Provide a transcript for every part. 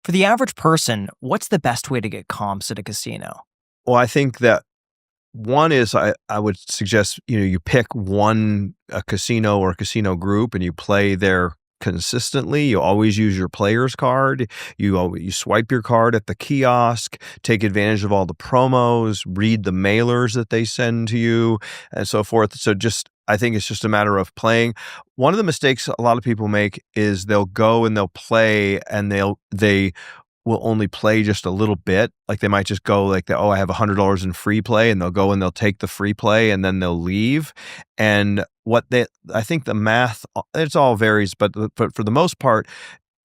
For the average person, what's the best way to get comps at a casino? Well, I think that one is I would suggest, you pick a casino or a casino group and you play there consistently. You always use your player's card. You swipe your card at the kiosk, take advantage of all the promos, read the mailers that they send to you, and so forth. So I think it's just a matter of playing. One of the mistakes a lot of people make is they'll go and they'll play and they will only play just a little bit. Like they might just go like, I have $100 in free play, and they'll go and they'll take the free play and then they'll leave. And I think the math, it's all varies, but for the most part,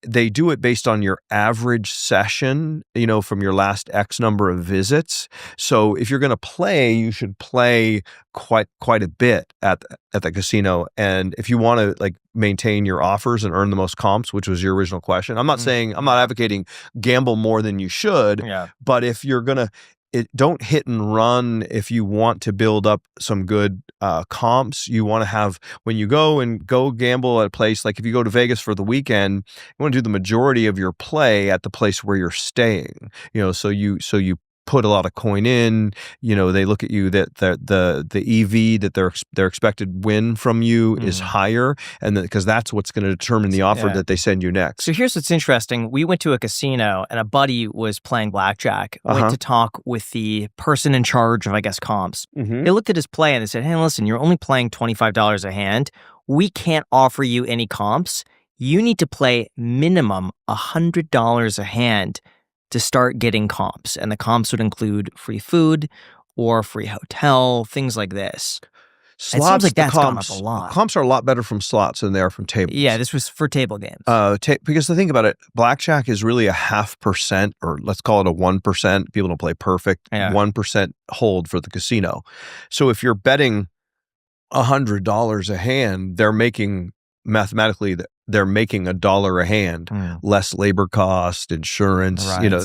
they do it based on your average session, from your last X number of visits. So if you're going to play, you should play quite a bit at the casino. And if you want to maintain your offers and earn the most comps, which was your original question, I'm not advocating gamble more than you should, but if you're going to, don't hit and run. If you want to build up some good comps, you want to have, when you go gamble at a place, like if you go to Vegas for the weekend, you want to do the majority of your play at the place where you're staying, so you put a lot of coin in, they look at you that the EV that their expected win from you is higher, and because that's what's going to determine the offer that they send you next. So here's what's interesting. We went to a casino and a buddy was playing blackjack. Went to talk with the person in charge of, I guess, comps. They looked at his play and they said, hey, listen, you're only playing $25 a hand. We can't offer you any comps. You need to play minimum $100 a hand to start getting comps. And the comps would include free food or free hotel, things like this. Slots, it seems like that's gone up a lot. Comps are a lot better from slots than they are from tables. Yeah, this was for table games. Because the thing about it, blackjack is really a 0.5%, or let's call it a 1%. People don't play perfect. 1% hold for the casino. So if you're betting $100 a hand, they're making mathematically $1 a hand, less labor cost, insurance,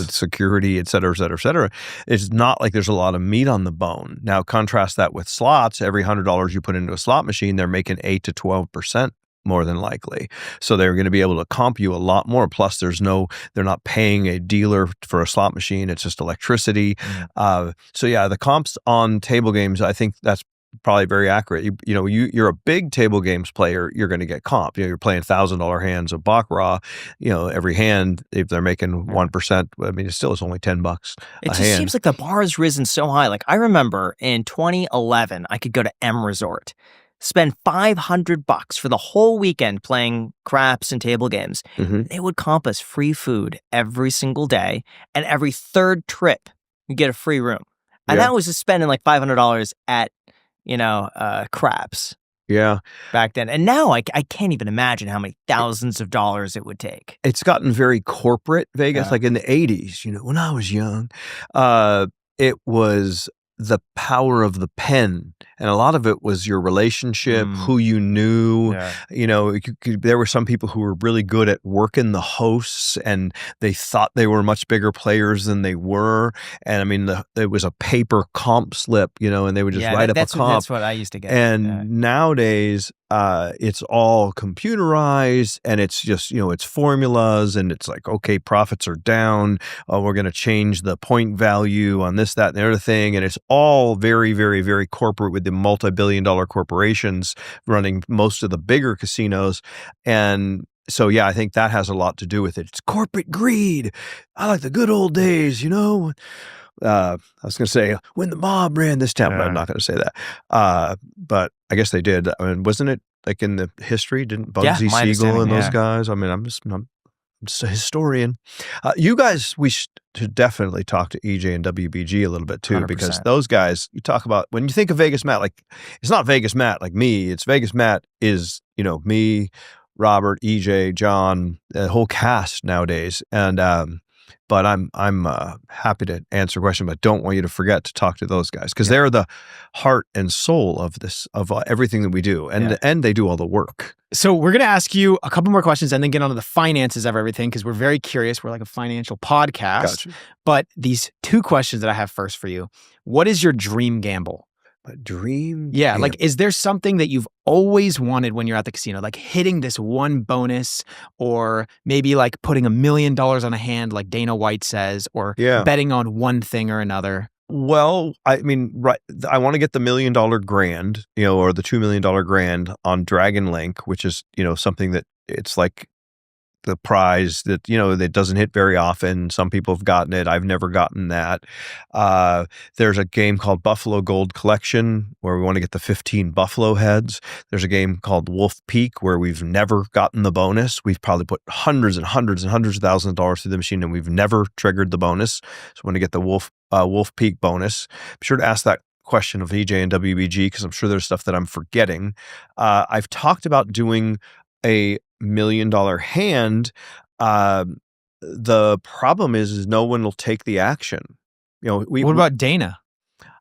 security, et cetera, et cetera, et cetera. It's not like there's a lot of meat on the bone. Now, contrast that with slots. Every $100 you put into a slot machine, they're making 8 to 12% more than likely. So they're going to be able to comp you a lot more. Plus, they're not paying a dealer for a slot machine. It's just electricity. So yeah, the comps on table games, I think that's probably very accurate. You're a big table games player, you're going to get comp. You're playing $1,000 hands of baccarat. Every hand, if they're making 1%, I mean, it's only $10. It just seems like the bar has risen so high. Like I remember in 2011, I could go to M Resort, spend $500 for the whole weekend playing craps and table games. They would comp us free food every single day, and every third trip you get a free room. And that was just spending like $500 at craps. Yeah. Back then. And now I can't even imagine how many thousands of dollars it would take. It's gotten very corporate, Vegas. Like in the 80s, when I was young, it was the power of the pen. And a lot of it was your relationship, who you knew. There were some people who were really good at working the hosts, and they thought they were much bigger players than they were. And I mean, it was a paper comp slip, and they would just write up a comp. That's what I used to get. And nowadays, it's all computerized, and it's just, it's formulas, and it's like, okay, profits are down. We're going to change the point value on this, that, and the other thing. And it's all very, very, very corporate, with the multi-billion-dollar corporations running most of the bigger casinos. And so, yeah, I think that has a lot to do with it. It's corporate greed. I like the good old days, I was going to say when the mob ran this town, but I'm not going to say that. But I guess they did. I mean, wasn't it like in the history? Didn't Bugsy Siegel and those guys? I mean, I'm just a historian. You guys, we should definitely talk to EJ and WBG a little bit too, 100%. because those guys, you talk about, when you think of VegasMatt, like, it's not VegasMatt like me. It's VegasMatt is, me, Robert, EJ, John, the whole cast nowadays. And but I'm happy to answer a question, but don't want you to forget to talk to those guys, because they're the heart and soul of this, of everything that we do, and they do all the work. So we're going to ask you a couple more questions and then get onto the finances of everything, because we're very curious. We're like a financial podcast. Gotcha. But these two questions that I have first for you: what is your dream gamble? My dream Yeah, game. like, is there something that you've always wanted when you're at the casino? Like hitting this one bonus, or maybe like putting $1 million on a hand like Dana White says, or betting on one thing or another? Well, I mean, right. I want to get the $1 million grand, or the $2 million grand on Dragon Link, which is, something that it's like the prize that, that doesn't hit very often. Some people have gotten it. I've never gotten that. There's a game called Buffalo Gold Collection where we want to get the 15 buffalo heads. There's a game called Wolf Peak where we've never gotten the bonus. We've probably put hundreds and hundreds and hundreds of thousands of dollars through the machine and we've never triggered the bonus. So we want to get the Wolf Peak bonus. Be sure to ask that question of EJ and WBG because I'm sure there's stuff that I'm forgetting. I've talked about doing a $1 million hand. The problem is no one will take the action. What about Dana?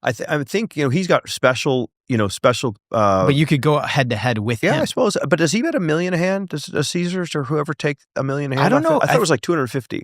I think he's got special. But you could go head to head with him. Yeah, I suppose. But does he bet $1 million a hand? Does Caesars or whoever take $1 million a hand? I don't know. I thought it was like 250.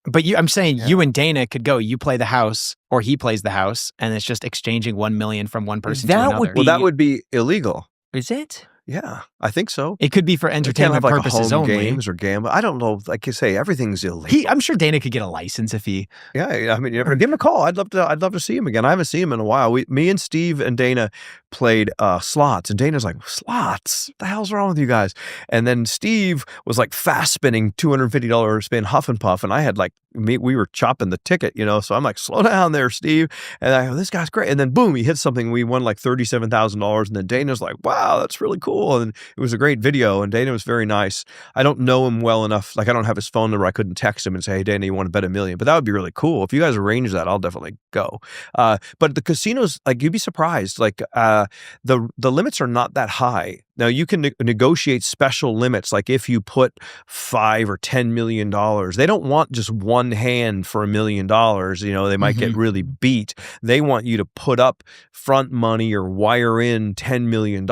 But I'm saying you and Dana could go. You play the house, or he plays the house, and it's just exchanging $1 million from one person to another. That would be illegal. Is it? Yeah, I think so. It could be for entertainment purposes home only. Games or gamble. I don't know. Like you say, everything's illegal. I'm sure Dana could get a license if he. Yeah, I mean, give him a call. I'd love to see him again. I haven't seen him in a while. Me and Steve and Dana played slots, and Dana's like, slots? What the hell's wrong with you guys? And then Steve was like fast spinning $250 spin Huff and Puff, and I had we were chopping the ticket, So I'm like, slow down there, Steve. And I go, this guy's great. And then boom, he hit something. We won like $37,000, and then Dana's like, wow, that's really cool. And it was a great video, and Dana was very nice. I don't know him well enough. Like, I don't have his phone number. I couldn't text him and say, hey, Dana, you want to bet $1 million? But that would be really cool. If you guys arrange that, I'll definitely go. But the casinos, like, you'd be surprised. Like, the limits are not that high. Now, you can negotiate special limits, like if you put $5 or $10 million. They don't want just one hand for $1 million. They might get really beat. They want you to put up front money or wire in $10 million.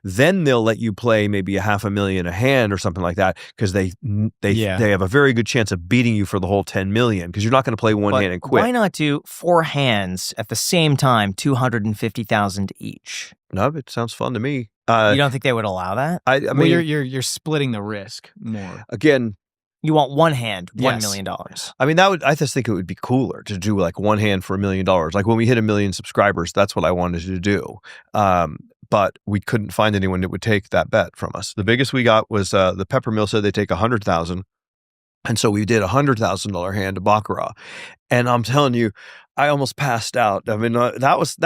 Then they'll let you play maybe $500,000 a hand or something like that because they have a very good chance of beating you for the whole $10 million because you're not going to play one hand and quit. Why not do 4 hands at the same time, $250,000 each? No, it sounds fun to me. You don't think they would allow that? I mean, well, you're splitting the risk more. Again, you want one hand, $1 million. I mean, I just think it would be cooler to do like one hand for $1 million. Like when we hit 1 million subscribers, that's what I wanted to do. But we couldn't find anyone that would take that bet from us. The biggest we got was the Pepper Mill said they take 100,000. And so we did $100,000 hand to Baccarat. And I'm telling you, I almost passed out. I mean, that was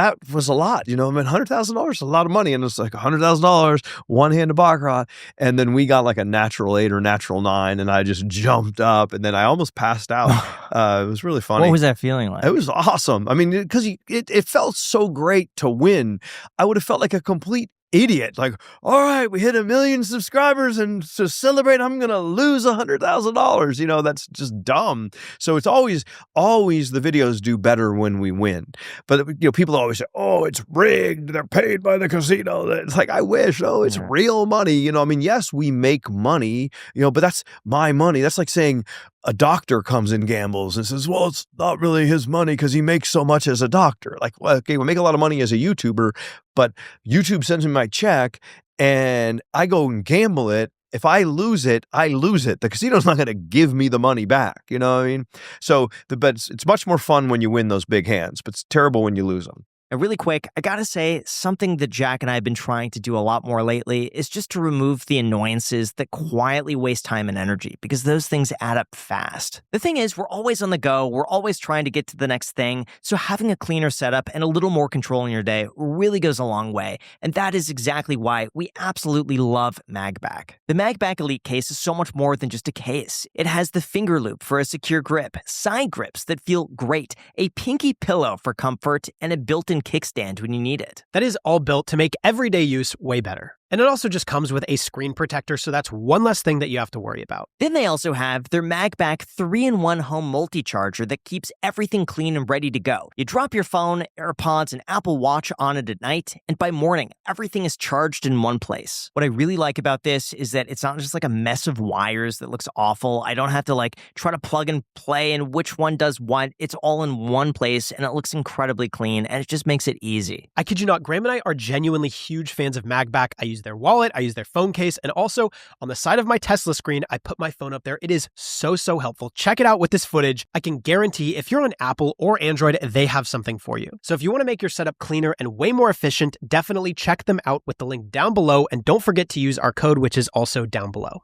a lot, I mean, $100,000 is a lot of money. And it's like $100,000, one hand to Baccarat. And then we got like a natural 8 or natural 9. And I just jumped up and then I almost passed out. It was really funny. What was that feeling like? It was awesome. I mean, because it felt so great to win. I would have felt like a complete idiot. Like, all right, we hit 1 million subscribers and to celebrate, I'm going to lose $100,000. That's just dumb. So it's always the videos do better when we win. But, people always say, oh, it's rigged. They're paid by the casino. It's like, I wish, it's real money. I mean, yes, we make money, but that's my money. That's like saying a doctor comes and gambles and says, well, it's not really his money because he makes so much as a doctor. Like, well, okay, we make a lot of money as a YouTuber, but YouTube sends me my check and I go and gamble it. If I lose it, I lose it. The casino's not going to give me the money back. You know what I mean? So, but it's much more fun when you win those big hands, but it's terrible when you lose them. And really quick, I gotta say, something that Jack and I have been trying to do a lot more lately is just to remove the annoyances that quietly waste time and energy, because those things add up fast. The thing is, we're always on the go, we're always trying to get to the next thing, so having a cleaner setup and a little more control in your day really goes a long way, and that is exactly why we absolutely love MagBack. The MagBack Elite case is so much more than just a case. It has the finger loop for a secure grip, side grips that feel great, a pinky pillow for comfort, and a built-in kickstand when you need it. That is all built to make everyday use way better. And it also just comes with a screen protector, so that's one less thing that you have to worry about. Then they also have their MagBack 3-in-1 home multi-charger that keeps everything clean and ready to go. You drop your phone, AirPods, and Apple Watch on it at night, and by morning, everything is charged in one place. What I really like about this is that it's not just like a mess of wires that looks awful. I don't have to try to plug and play and which one does what. It's all in one place, and it looks incredibly clean, and it just makes it easy. I kid you not, Graham and I are genuinely huge fans of MagBack. I use their wallet, I use their phone case, and also on the side of my Tesla screen, I put my phone up there. It is so helpful. Check it out with this footage. I can guarantee if you're on Apple or Android, they have something for you. So if you want to make your setup cleaner and way more efficient, definitely check them out with the link down below, and don't forget to use our code, which is also down below.